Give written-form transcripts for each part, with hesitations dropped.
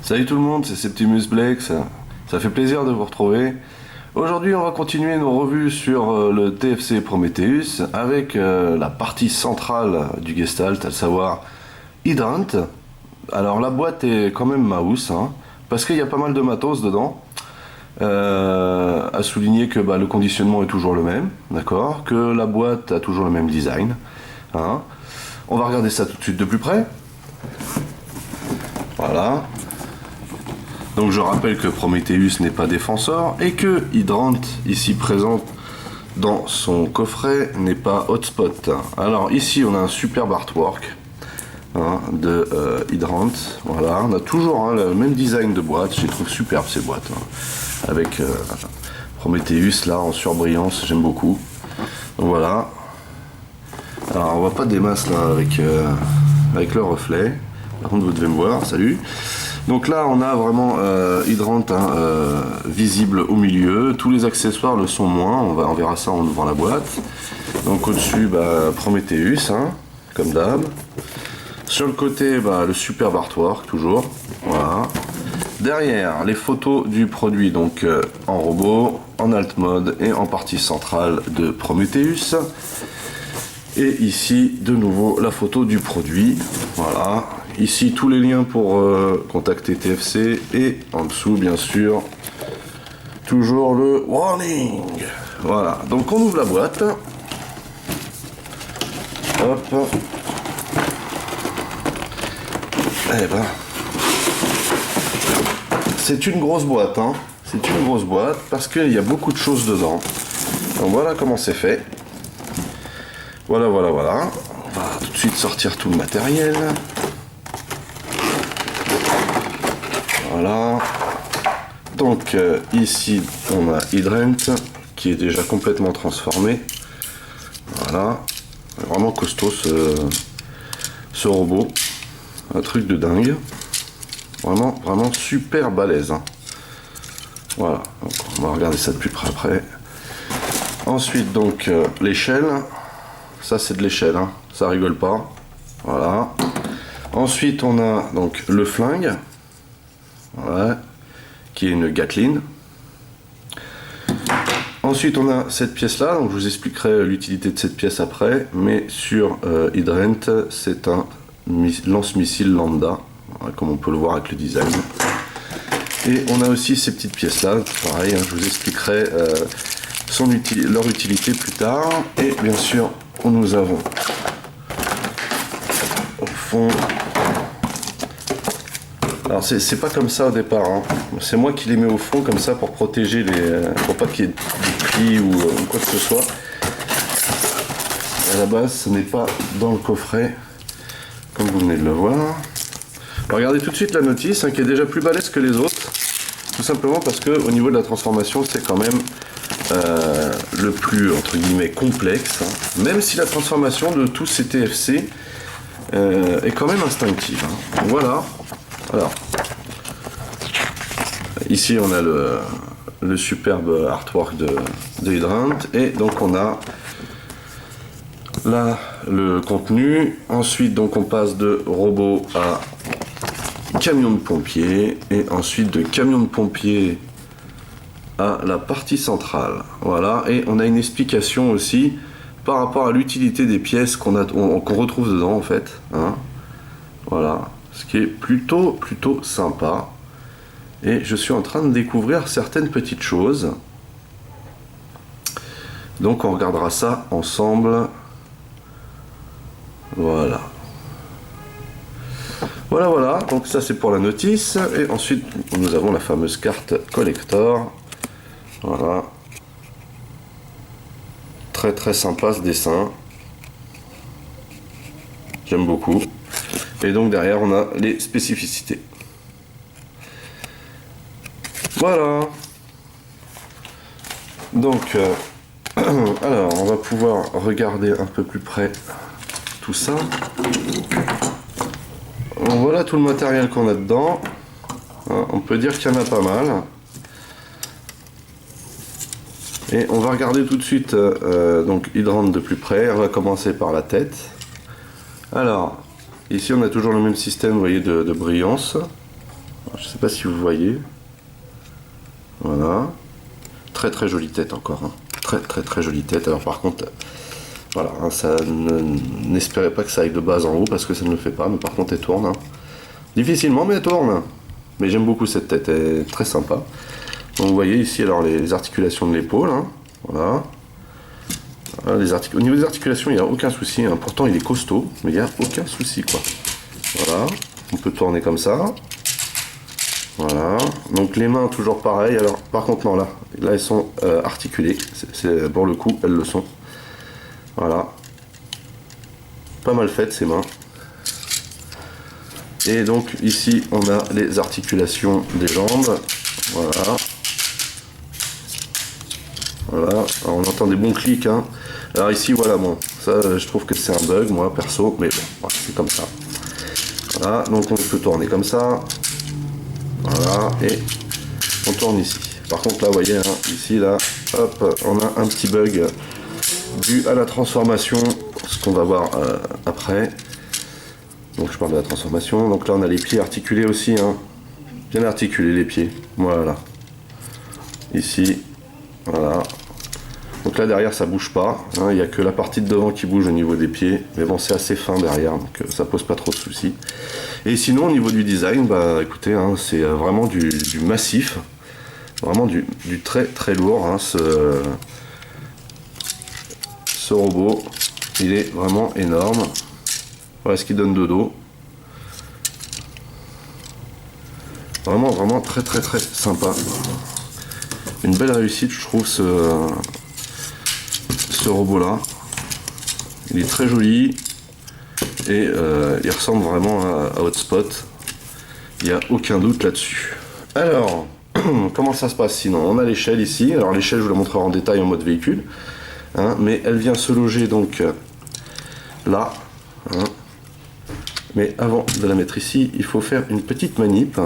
Salut tout le monde, c'est Septimus Blake, ça fait plaisir de vous retrouver. Aujourd'hui on va continuer nos revues sur le TFC Prometheus avec la partie centrale du Gestalt, à savoir Hydrant. Alors la boîte est quand même mouse, hein, parce qu'il y a pas mal de matos dedans. À souligner que le conditionnement est toujours le même, d'accord, que la boîte a toujours le même design. Hein. On va regarder ça tout de suite de plus près. Voilà. Donc je rappelle que Prometheus n'est pas défenseur et que Hydrant, ici présente dans son coffret, n'est pas hotspot. Alors ici on a un superbe artwork de Hydrant. Voilà, on a toujours le même design de boîte, je les trouve superbes ces boîtes. Avec Prometheus là en surbrillance, j'aime beaucoup. Donc voilà. Alors on voit pas des masses là avec le reflet. Par contre vous devez me voir, salut. Donc là on a vraiment Hydrant visible au milieu, tous les accessoires le sont moins, on verra ça en ouvrant la boîte. Donc au-dessus Prometheus, comme d'hab. Sur le côté le superbe artwork toujours, voilà. Derrière les photos du produit, donc en robot, en alt mode et en partie centrale de Prometheus. Et ici de nouveau la photo du produit, voilà. Ici tous les liens pour contacter TFC et en dessous bien sûr toujours le warning. Voilà, donc on ouvre la boîte. Hop. Eh ben, c'est une grosse boîte, c'est une grosse boîte parce qu'il y a beaucoup de choses dedans. Donc voilà comment c'est fait. Voilà. On va tout de suite sortir tout le matériel. Voilà. Donc ici on a Hydrant qui est déjà complètement transformé. Voilà. Vraiment costaud ce robot. Un truc de dingue. Vraiment super balèze. Voilà. Donc, on va regarder ça de plus près après. Ensuite donc l'échelle. Ça c'est de l'échelle, ça rigole pas. Voilà. Ensuite on a donc le flingue. Voilà, qui est une Gatling. Ensuite on a cette pièce là, donc je vous expliquerai l'utilité de cette pièce après, mais sur Hydrant c'est un lance-missile lambda, voilà, comme on peut le voir avec le design. Et on a aussi ces petites pièces là, pareil, je vous expliquerai leur utilité plus tard. Et bien sûr nous avons au fond. Alors c'est pas comme ça au départ, c'est moi qui les mets au fond comme ça pour protéger pour pas qu'il y ait des plis ou quoi que ce soit. À la base ce n'est pas dans le coffret comme vous venez de le voir. Alors, regardez tout de suite la notice qui est déjà plus balèze que les autres, tout simplement parce que au niveau de la transformation c'est quand même le plus entre guillemets complexe, même si la transformation de tous ces TFC est quand même instinctive. Voilà. Alors, ici on a le superbe artwork de Hydrant et donc on a là le contenu. Ensuite donc on passe de robot à camion de pompier et ensuite de camion de pompier à la partie centrale. Voilà, et on a une explication aussi par rapport à l'utilité des pièces qu'on retrouve dedans en fait. Voilà. Ce qui est plutôt sympa. Et je suis en train de découvrir certaines petites choses. Donc on regardera ça ensemble. Voilà. Voilà. Donc ça c'est pour la notice. Et ensuite nous avons la fameuse carte collector. Voilà. Très sympa ce dessin. J'aime beaucoup. Et donc derrière on a les spécificités. Voilà. Donc alors on va pouvoir regarder un peu plus près tout ça. Voilà tout le matériel qu'on a dedans. On peut dire qu'il y en a pas mal. Et on va regarder tout de suite donc Hydrant de plus près. On va commencer par la tête. Alors ici on a toujours le même système, vous voyez, de brillance. Je sais pas si vous voyez. Voilà. Très très jolie tête encore. Hein. Très jolie tête. Alors par contre, voilà, hein, ça n'espérez pas que ça aille de bas en haut parce que ça ne le fait pas. Mais par contre, elle tourne. Hein. Difficilement, mais elle tourne. Mais j'aime beaucoup cette tête. Elle est très sympa. Donc vous voyez ici alors les articulations de l'épaule. Hein. Voilà. Au niveau des articulations, il n'y a aucun souci. Hein. Pourtant, il est costaud, mais il n'y a aucun souci, quoi. Voilà. On peut tourner comme ça. Voilà, donc les mains toujours pareil. Alors par contre non, là elles sont articulées, pour le coup elles le sont. Voilà, pas mal faites ces mains. Et donc ici on a les articulations des jambes. Voilà, voilà. Alors, on entend des bons clics, hein. Alors ici voilà, bon, ça je trouve que c'est un bug moi perso, mais bon, voilà, c'est comme ça. Voilà, donc on peut tourner comme ça. Voilà, et on tourne ici. Par contre là, vous voyez, hein, ici, là, hop, on a un petit bug dû à la transformation, ce qu'on va voir après. Donc je parle de la transformation. Donc là, on a les pieds articulés aussi, hein. Bien articulés les pieds. Voilà. Ici, voilà. Donc là derrière ça bouge pas, hein, il n'y a que la partie de devant qui bouge au niveau des pieds, mais bon c'est assez fin derrière, donc ça pose pas trop de soucis. Et sinon au niveau du design, bah écoutez, hein, c'est vraiment du massif, vraiment du très lourd, hein, ce robot, il est vraiment énorme. Voilà ce qu'il donne de dos. Vraiment très sympa. Une belle réussite je trouve ce robot là, il est très joli et il ressemble vraiment à Hotspot, il n'y a aucun doute là-dessus. Alors comment ça se passe sinon? On a l'échelle ici, alors l'échelle je vous la montrerai en détail en mode véhicule, hein, mais elle vient se loger donc là, hein. Mais avant de la mettre ici il faut faire une petite manip,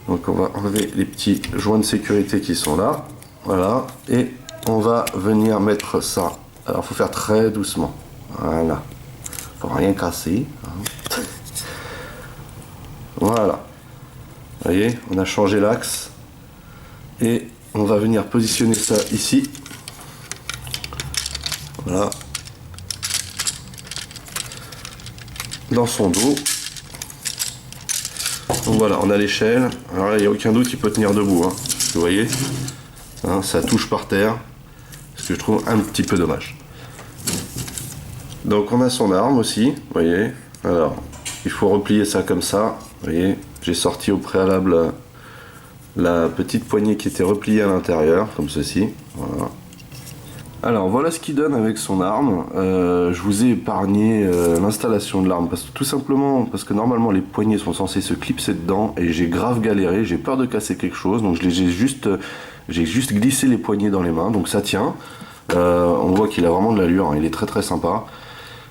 donc on va enlever les petits joints de sécurité qui sont là, voilà, et on va venir mettre ça. Alors il faut faire très doucement. Voilà. Pour rien casser. Hein. Voilà. Vous voyez, on a changé l'axe. Et on va venir positionner ça ici. Voilà. Dans son dos. Donc voilà, on a l'échelle. Alors là, il n'y a aucun doute, il peut tenir debout. Hein. Vous voyez, hein, ça touche par terre. Ce que je trouve un petit peu dommage. Donc on a son arme aussi, vous voyez. Alors, il faut replier ça comme ça. Vous voyez, j'ai sorti au préalable la petite poignée qui était repliée à l'intérieur, comme ceci. Voilà. Alors voilà ce qu'il donne avec son arme. Je vous ai épargné l'installation de l'arme, tout simplement parce que normalement les poignées sont censées se clipser dedans et j'ai grave galéré, j'ai peur de casser quelque chose, donc j'ai juste glissé les poignées dans les mains, donc ça tient. On voit qu'il a vraiment de l'allure, hein, il est très sympa.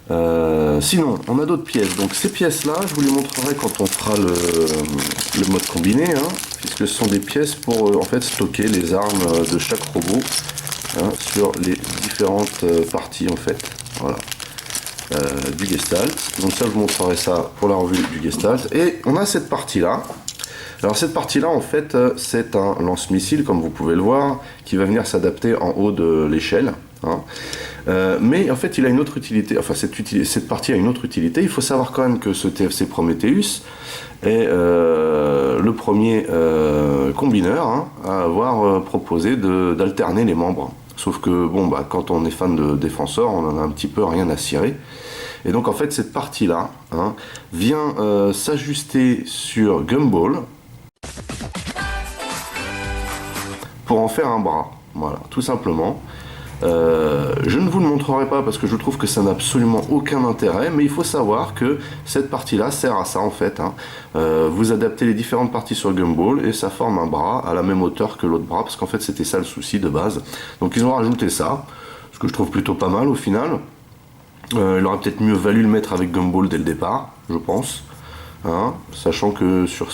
Sinon, on a d'autres pièces. Donc ces pièces-là, je vous les montrerai quand on fera le mode combiné, hein, puisque ce sont des pièces pour en fait stocker les armes de chaque robot, hein, sur les différentes parties en fait. Voilà. Du Gestalt. Donc ça, je vous montrerai ça pour la revue du Gestalt. Et on a cette partie-là. Alors cette partie-là, en fait, c'est un lance-missile, comme vous pouvez le voir, qui va venir s'adapter en haut de l'échelle. Hein. Mais en fait, il a une autre utilité. Enfin, cette partie a une autre utilité. Il faut savoir quand même que ce TFC Prometheus est le premier combineur, hein, à avoir proposé d'alterner les membres. Sauf que, bon, bah, quand on est fan de défenseur, on en a un petit peu rien à cirer. Et donc, en fait, cette partie-là, hein, vient s'ajuster sur Gumball pour en faire un bras. Voilà, tout simplement. Je ne vous le montrerai pas parce que je trouve que ça n'a absolument aucun intérêt, mais il faut savoir que cette partie-là sert à ça en fait. Hein. Vous adaptez les différentes parties sur Gumball et ça forme un bras à la même hauteur que l'autre bras, parce qu'en fait c'était ça le souci de base. Donc ils ont rajouté ça, ce que je trouve plutôt pas mal au final. Il aurait peut-être mieux valu le mettre avec Gumball dès le départ, je pense. Hein, sachant que sur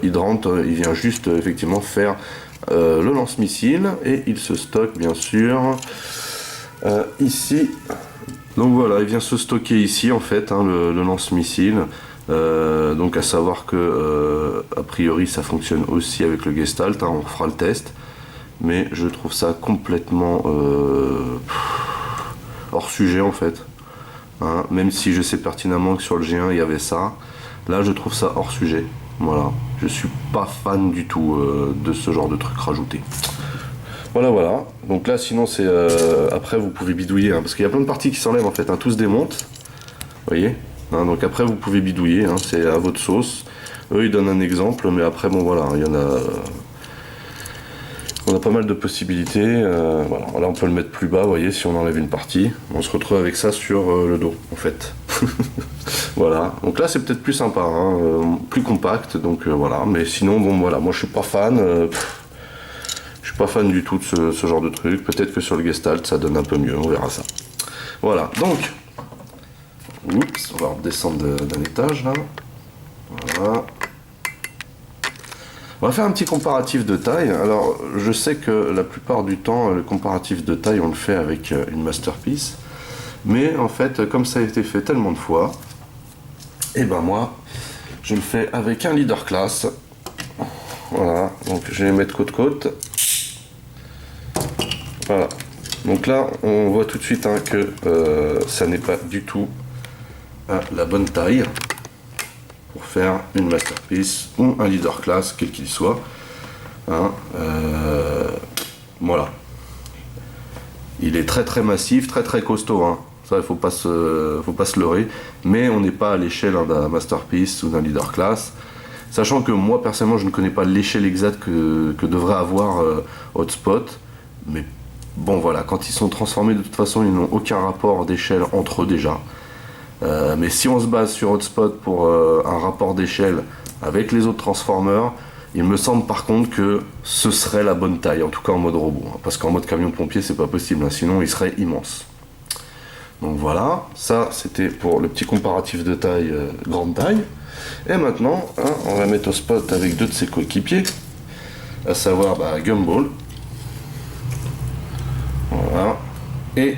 Hydrant, il vient juste effectivement faire le lance-missile et il se stocke bien sûr ici. Donc voilà, il vient se stocker ici en fait, hein, le lance-missile. Donc à savoir que a priori ça fonctionne aussi avec le Gestalt, hein, on fera le test, mais je trouve ça complètement hors sujet en fait, hein, même si je sais pertinemment que sur le G1 il y avait ça, là je trouve ça hors sujet, voilà, je suis pas fan du tout de ce genre de truc rajouté. Voilà, donc là sinon c'est après vous pouvez bidouiller, hein, parce qu'il y a plein de parties qui s'enlèvent en fait, hein, tout se démonte, vous voyez, hein, donc après vous pouvez bidouiller, hein, c'est à votre sauce. Eux ils donnent un exemple, mais après bon voilà, il y en a, on a pas mal de possibilités, voilà. Là on peut le mettre plus bas, vous voyez, si on enlève une partie, on se retrouve avec ça sur le dos en fait. Voilà, donc là c'est peut-être plus sympa, hein, plus compact, donc voilà, mais sinon bon voilà, moi je suis pas fan, je suis pas fan du tout de ce genre de truc, peut-être que sur le Gestalt ça donne un peu mieux, on verra ça. Voilà, donc, oups, on va redescendre d'un étage là, voilà. On va faire un petit comparatif de taille. Alors, je sais que la plupart du temps, le comparatif de taille, on le fait avec une Masterpiece. Mais en fait, comme ça a été fait tellement de fois, et ben moi, je le fais avec un Leader Class. Voilà, donc je vais les mettre côte-côte. Voilà. Donc là, on voit tout de suite hein, que ça n'est pas du tout la bonne taille pour faire une Masterpiece ou un Leader Class, quel qu'il soit. Hein, voilà. Il est très massif, très costaud. Hein. Ça, il faut pas se leurrer. Mais on n'est pas à l'échelle hein, d'un Masterpiece ou d'un Leader Class. Sachant que moi, personnellement, je ne connais pas l'échelle exacte que devrait avoir Hotspot. Mais bon, voilà, quand ils sont transformés, de toute façon, ils n'ont aucun rapport d'échelle entre eux déjà. Mais si on se base sur Hotspot pour un rapport d'échelle avec les autres Transformers, il me semble par contre que ce serait la bonne taille, en tout cas en mode robot. Hein, parce qu'en mode camion pompier, c'est pas possible, hein, sinon il serait immense. Donc voilà, ça c'était pour le petit comparatif de taille, grande taille. Et maintenant, hein, on va mettre Hotspot avec deux de ses coéquipiers, à savoir Gumball. Voilà. Et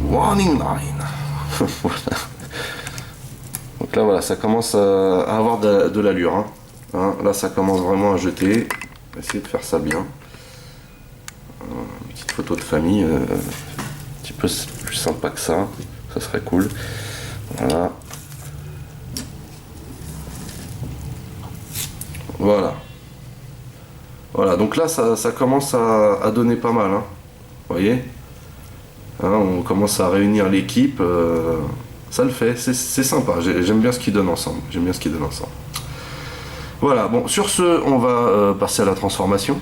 Warning Line. Voilà. Donc là voilà, ça commence à avoir de l'allure. Hein. Là ça commence vraiment à jeter. On va essayer de faire ça bien. Une petite photo de famille, un petit peu plus sympa que ça. Ça serait cool. Voilà. Voilà, donc là ça commence à donner pas mal. Hein. Vous voyez, hein, on commence à réunir l'équipe. Ça le fait, c'est sympa. J'aime bien ce qu'ils donnent ensemble. Voilà, bon, sur ce, on va passer à la transformation.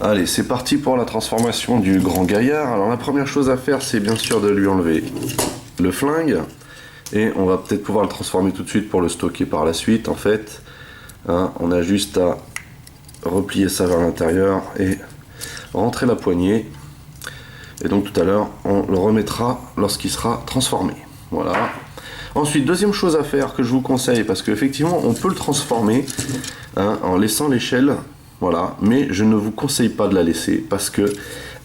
Allez, c'est parti pour la transformation du grand gaillard. Alors la première chose à faire, c'est bien sûr de lui enlever le flingue. Et on va peut-être pouvoir le transformer tout de suite pour le stocker par la suite. En fait, hein, on a juste à replier ça vers l'intérieur et rentrer la poignée. Et donc tout à l'heure, on le remettra lorsqu'il sera transformé. Voilà. Ensuite, deuxième chose à faire que je vous conseille, parce qu'effectivement, on peut le transformer hein, en laissant l'échelle. Voilà, mais je ne vous conseille pas de la laisser parce que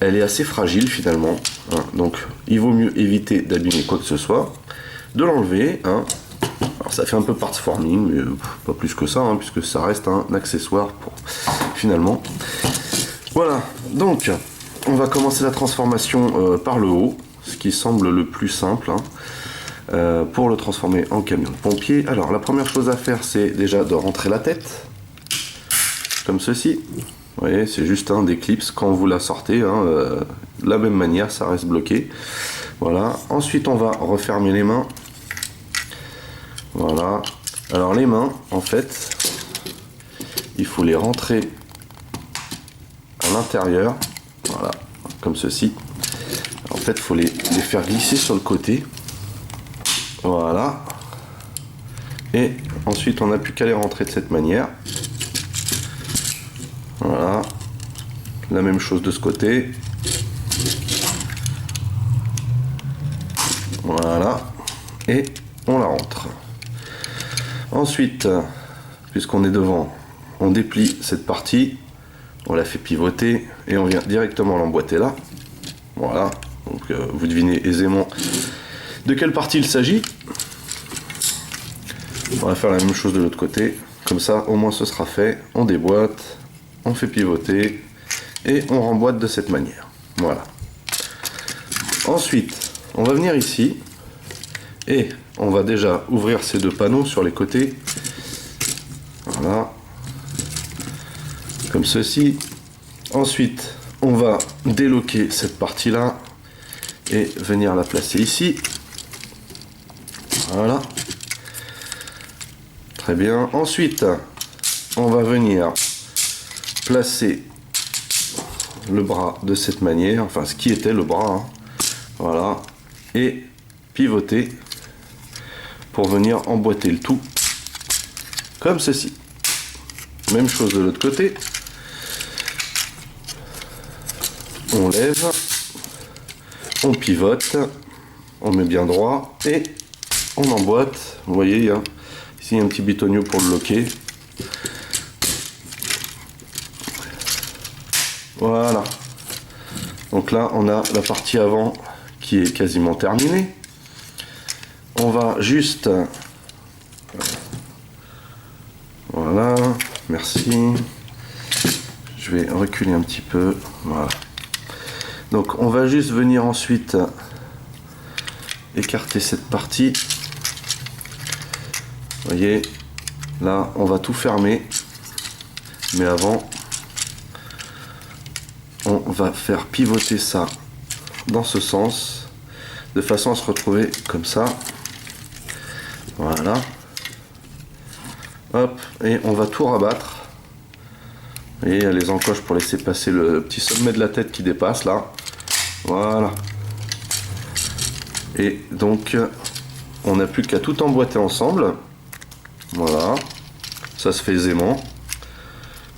elle est assez fragile finalement. Hein, donc, il vaut mieux éviter d'abîmer quoi que ce soit, de l'enlever. Hein. Alors, ça fait un peu parts forming, mais pas plus que ça, hein, puisque ça reste un accessoire pour finalement. Voilà, donc on va commencer la transformation par le haut, ce qui semble le plus simple. Hein, pour le transformer en camion de pompier. Alors, la première chose à faire, c'est déjà de rentrer la tête. Comme ceci, vous voyez, c'est juste un des clips quand vous la sortez, hein, de la même manière, ça reste bloqué. Voilà. Ensuite, on va refermer les mains. Voilà. Alors les mains, en fait, il faut les rentrer à l'intérieur. Voilà, comme ceci. En fait, il faut les faire glisser sur le côté. Voilà. Et ensuite, on n'a plus qu'à les rentrer de cette manière. Voilà, la même chose de ce côté. Voilà, et on la rentre. Ensuite, puisqu'on est devant, on déplie cette partie, on la fait pivoter et on vient directement l'emboîter là. Voilà, donc vous devinez aisément De quelle partie il s'agit? On va faire la même chose de l'autre côté. Comme ça, au moins ce sera fait. On déboîte, on fait pivoter et on remboîte de cette manière. Voilà. Ensuite, on va venir ici et on va déjà ouvrir ces deux panneaux sur les côtés. Voilà. Comme ceci. Ensuite, on va déloquer cette partie-là et venir la placer ici. Voilà. Très bien. Ensuite, on va venir placer le bras de cette manière, enfin ce qui était le bras, hein. Voilà, et pivoter pour venir emboîter le tout comme ceci. Même chose de l'autre côté. On lève, on pivote, on met bien droit et on emboîte. Vous voyez, hein, ici il y a un petit bitonio pour le loquer. Voilà. Donc là, on a la partie avant qui est quasiment terminée. On va juste... Voilà. Merci. Je vais reculer un petit peu. Voilà. Donc on va juste venir ensuite écarter cette partie. Vous voyez, là, on va tout fermer. Mais avant... on va faire pivoter ça dans ce sens de façon à se retrouver comme ça. Voilà. Hop, et on va tout rabattre. Et il y a les encoches pour laisser passer le petit sommet de la tête qui dépasse là. Voilà. Et donc on n'a plus qu'à tout emboîter ensemble. Voilà. Ça se fait aisément.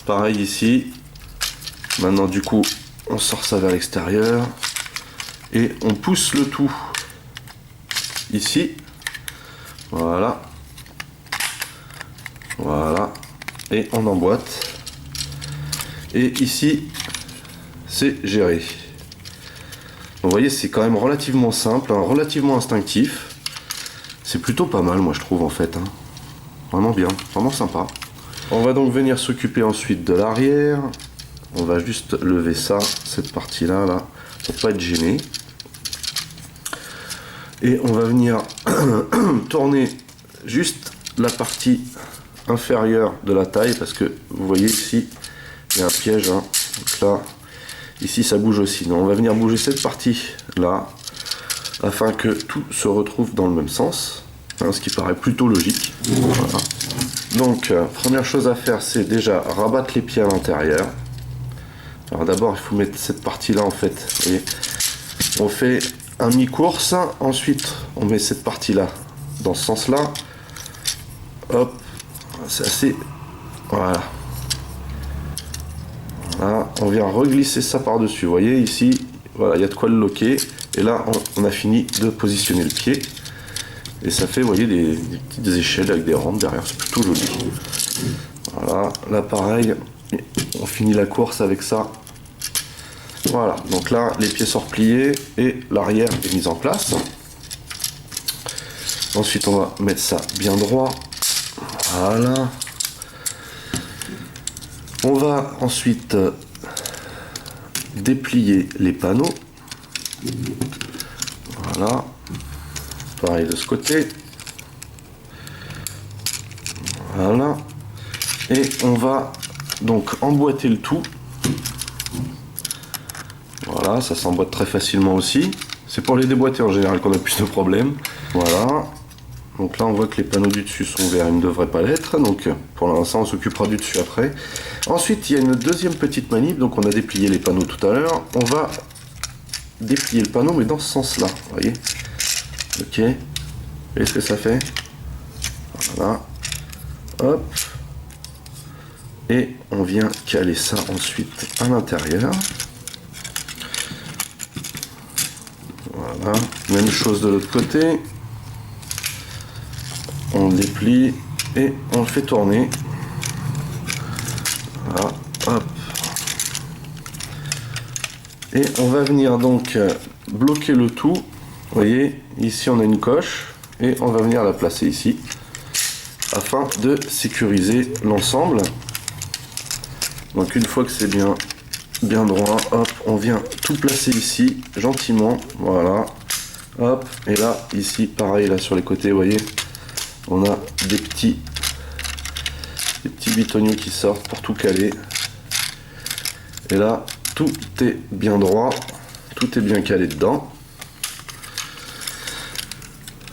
Pareil ici. Maintenant du coup on sort ça vers l'extérieur et on pousse le tout ici. Voilà. Voilà. Et on emboîte. Et ici c'est géré. Vous voyez, c'est quand même relativement simple, hein, relativement instinctif. C'est plutôt pas mal, moi je trouve en fait, hein. Vraiment bien, vraiment sympa. On va donc venir s'occuper ensuite de l'arrière. On va juste lever ça, cette partie-là, là, pour pas être gêné. Et on va venir tourner juste la partie inférieure de la taille, parce que vous voyez ici, il y a un piège, hein. Donc là, ici ça bouge aussi. Donc on va venir bouger cette partie-là, afin que tout se retrouve dans le même sens, hein, ce qui paraît plutôt logique. Voilà. Donc, première chose à faire, c'est déjà rabattre les pieds à l'intérieur. Alors d'abord, il faut mettre cette partie-là en fait. Et on fait un mi-course. Ensuite, on met cette partie-là dans ce sens-là. Hop, c'est assez... Voilà. Voilà. On vient reglisser ça par-dessus. Vous voyez ici, voilà, il y a de quoi le loquer. Et là, on a fini de positionner le pied. Et ça fait, vous voyez, des petites échelles avec des rampes derrière. C'est plutôt joli. Voilà, là pareil, on finit la course avec ça. Voilà, donc là, les pieds sont repliés et l'arrière est mis en place. Ensuite, on va mettre ça bien droit. Voilà. On va ensuite déplier les panneaux. Voilà. Pareil de ce côté. Voilà. Et on va donc emboîter le tout. Voilà, ça s'emboîte très facilement aussi. C'est pour les déboîter en général qu'on a plus de problèmes. Voilà. Donc là on voit que les panneaux du dessus sont ouverts, ils ne devraient pas l'être. Donc pour l'instant on s'occupera du dessus après. Ensuite il y a une deuxième petite manip. Donc on a déplié les panneaux tout à l'heure. On va déplier le panneau mais dans ce sens là. Vous voyez. Ok. Et ce que ça fait. Voilà. Hop. Et on vient caler ça ensuite à l'intérieur. Voilà. Même chose de l'autre côté. On déplie et on le fait tourner. Voilà. Hop. Et on va venir donc bloquer le tout Vous voyez, ici on a une coche et on va venir la placer ici afin de sécuriser l'ensemble. Donc une fois que c'est bien droit, hop, on vient tout placer ici gentiment, voilà, hop, et là ici pareil, là sur les côtés, vous voyez, on a des petits bitoniaux qui sortent pour tout caler, et là tout est bien droit, tout est bien calé dedans.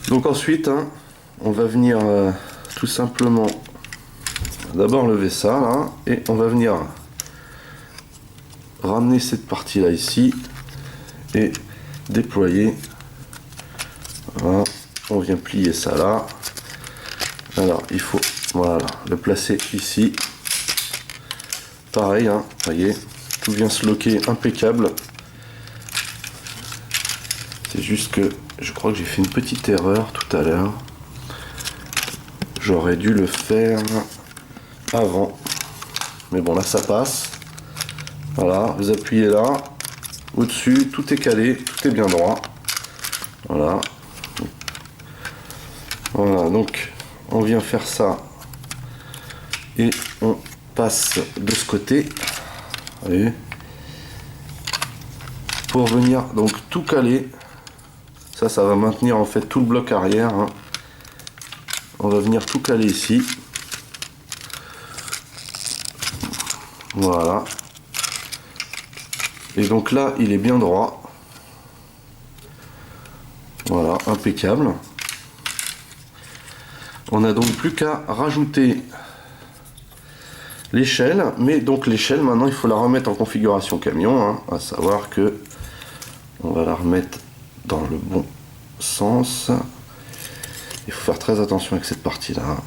Donc ensuite hein, on va venir tout simplement d'abord lever ça là, et on va venir ramener cette partie là ici et déployer. Voilà, on vient plier ça là. Alors il faut voilà le placer ici. Pareil, hein, voyez, tout vient se loquer impeccable. C'est juste que je crois que j'ai fait une petite erreur tout à l'heure. J'aurais dû le faire avant. Mais bon, là ça passe. Voilà, vous appuyez là, au-dessus, tout est calé, tout est bien droit. Voilà. Voilà, donc on vient faire ça. Et on passe de ce côté. Vous voyez, pour venir donc tout caler. Ça va maintenir en fait tout le bloc arrière. Hein. On va venir tout caler ici. Voilà. Et donc là, il est bien droit. Voilà, impeccable. On n'a donc plus qu'à rajouter l'échelle. Mais donc l'échelle, maintenant, il faut la remettre en configuration camion. Hein, à savoir que on va la remettre dans le bon sens. Il faut faire très attention avec cette partie-là.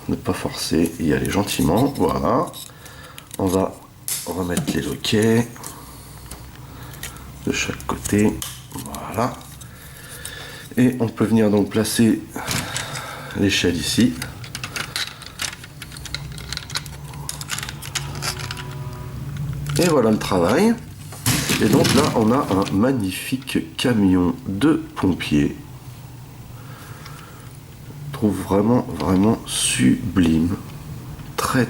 Ne pas forcer, y aller gentiment. Voilà. On va remettre les loquets de chaque côté. Voilà. Et on peut venir donc placer l'échelle ici. Et voilà le travail. Et donc là, on a un magnifique camion de pompiers. Je trouve vraiment sublime. Très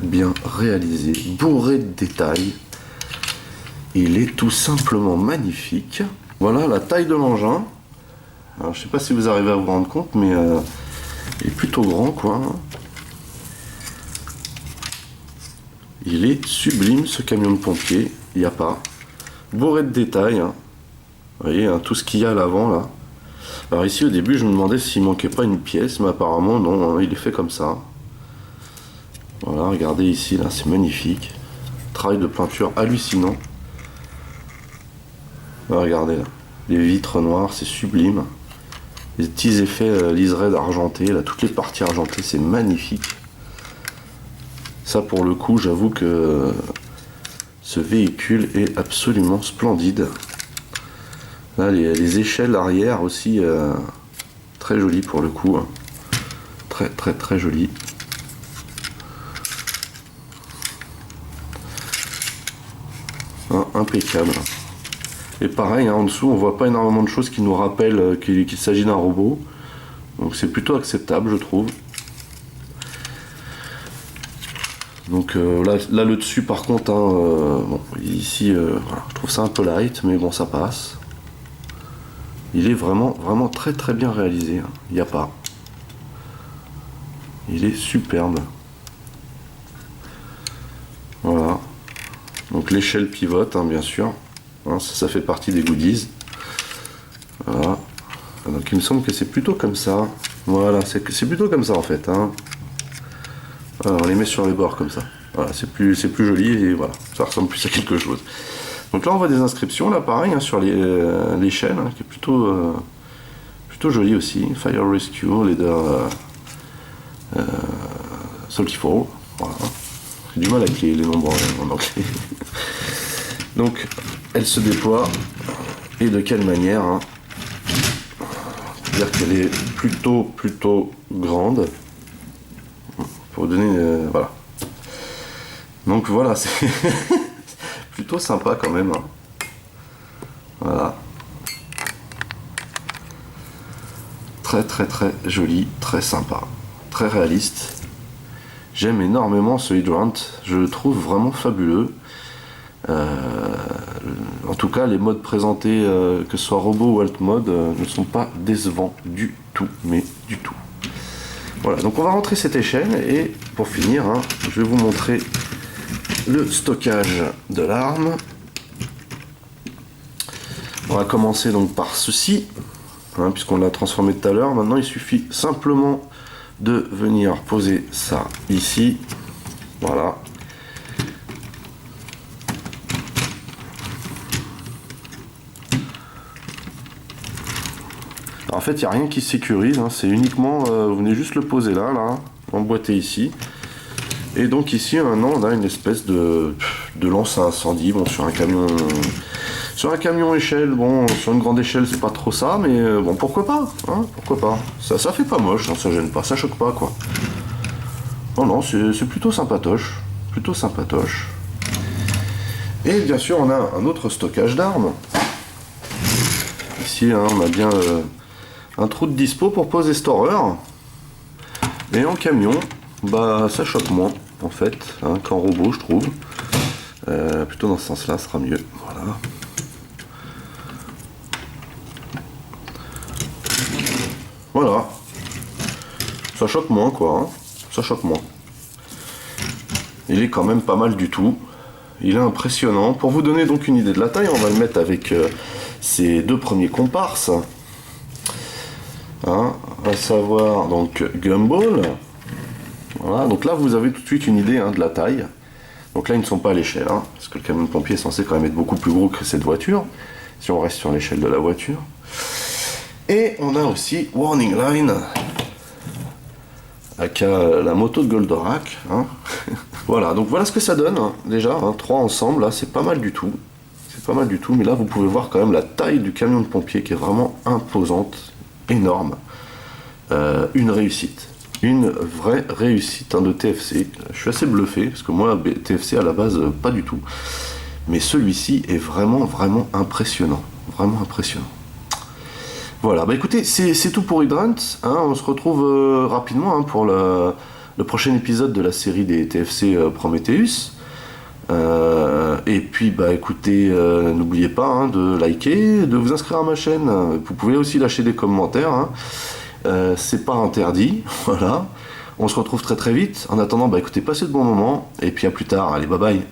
bien réalisé, bourré de détails. Il est tout simplement magnifique. Voilà la taille de l'engin. Alors, je sais pas si vous arrivez à vous rendre compte, mais il est plutôt grand, quoi. Il est sublime, ce camion de pompier. Il n'y a pas. Bourré de détails. Hein. Vous voyez, hein, tout ce qu'il y a à l'avant, là. Alors ici, au début, je me demandais s'il manquait pas une pièce, mais apparemment, non. Hein, il est fait comme ça. Voilà, regardez ici, là, c'est magnifique. Travail de peinture hallucinant. Là, regardez, là. Les vitres noires, c'est sublime. Les petits effets liserés argentés, là, toutes les parties argentées, c'est magnifique. Ça, pour le coup, j'avoue que ce véhicule est absolument splendide. Là, les échelles arrière aussi, très jolies pour le coup. Hein. Très jolies. Hein, impeccable. Et pareil, hein, en dessous, on voit pas énormément de choses qui nous rappellent qu'il s'agit d'un robot. Donc c'est plutôt acceptable, je trouve. Donc là le dessus, par contre, hein, bon, ici, voilà, je trouve ça un peu light, mais bon, ça passe. Il est vraiment très bien réalisé. Hein. Il n'y a pas. Il est superbe. Voilà. Donc l'échelle pivote, hein, bien sûr. Hein, ça fait partie des goodies. Voilà. Donc il me semble que c'est plutôt comme ça. Voilà, c'est plutôt comme ça en fait. Hein. Voilà, on les met sur les bords comme ça. Voilà, c'est plus joli et voilà, ça ressemble plus à quelque chose. Donc là on voit des inscriptions, là pareil, hein, sur l'échelle, hein, qui est plutôt joli aussi. Fire Rescue, Leader Salty Fall. Voilà. J'ai du mal avec les nombres en anglais. Donc elle se déploie et de quelle manière, hein. C'est-à-dire qu'elle est plutôt grande pour donner voilà. Donc voilà, c'est plutôt sympa quand même. Hein. Voilà. très très très joli, très sympa, très réaliste. J'aime énormément ce Hydrant, je le trouve vraiment fabuleux. En tout cas, les modes présentés, que ce soit robot ou alt mode, ne sont pas décevants du tout, mais du tout. Voilà, donc on va rentrer cette échelle et pour finir, hein, je vais vous montrer le stockage de l'arme. On va commencer donc par ceci, hein, puisqu'on l'a transformé tout à l'heure. Maintenant, il suffit simplement de venir poser ça ici. Voilà. Alors, en fait, il n'y a rien qui sécurise, hein, c'est uniquement, vous venez juste le poser là, emboîté ici. Et donc ici, maintenant, on a une espèce de lance à incendie, bon, sur un camion échelle, bon, sur une grande échelle, c'est pas trop ça, mais bon, pourquoi pas, hein, pourquoi pas. Ça fait pas moche, hein, ça gêne pas, ça choque pas, quoi. Non, non, c'est plutôt sympatoche, plutôt sympatoche. Et bien sûr, on a un autre stockage d'armes. Ici, hein, on a bien un trou de dispo pour poser storer. Et en camion, bah, ça choque moins, en fait, hein, qu'en robot, je trouve. Plutôt dans ce sens-là, ce sera mieux. Voilà. Voilà. Ça choque moins, quoi. Hein. Ça choque moins. Il est quand même pas mal du tout. Il est impressionnant. Pour vous donner donc une idée de la taille, on va le mettre avec ces deux premiers comparses. Hein, à savoir donc Gumball. Voilà. Donc là, vous avez tout de suite une idée, hein, de la taille. Donc là, ils ne sont pas à l'échelle, hein, parce que le camion de pompier est censé quand même être beaucoup plus gros que cette voiture, si on reste sur l'échelle de la voiture. Et on a aussi Warning Line, avec la moto de Goldorak. Hein. Voilà, donc voilà ce que ça donne, hein, déjà, hein, 3 ensemble, là, c'est pas mal du tout. C'est pas mal du tout, mais là, vous pouvez voir quand même la taille du camion de pompier qui est vraiment imposante, énorme. Une réussite. Une vraie réussite, hein, de TFC. Je suis assez bluffé, parce que moi, TFC à la base, pas du tout. Mais celui-ci est vraiment, vraiment impressionnant. Vraiment impressionnant. Voilà, bah écoutez, c'est tout pour Hydrant. Hein, on se retrouve rapidement, hein, pour le prochain épisode de la série des TFC Prometheus. Et puis, bah écoutez, n'oubliez pas, hein, de liker, de vous inscrire à ma chaîne. Vous pouvez aussi lâcher des commentaires. Hein. C'est pas interdit, voilà. On se retrouve très très vite. En attendant, bah écoutez, passez de bons moments. Et puis à plus tard. Allez, bye bye.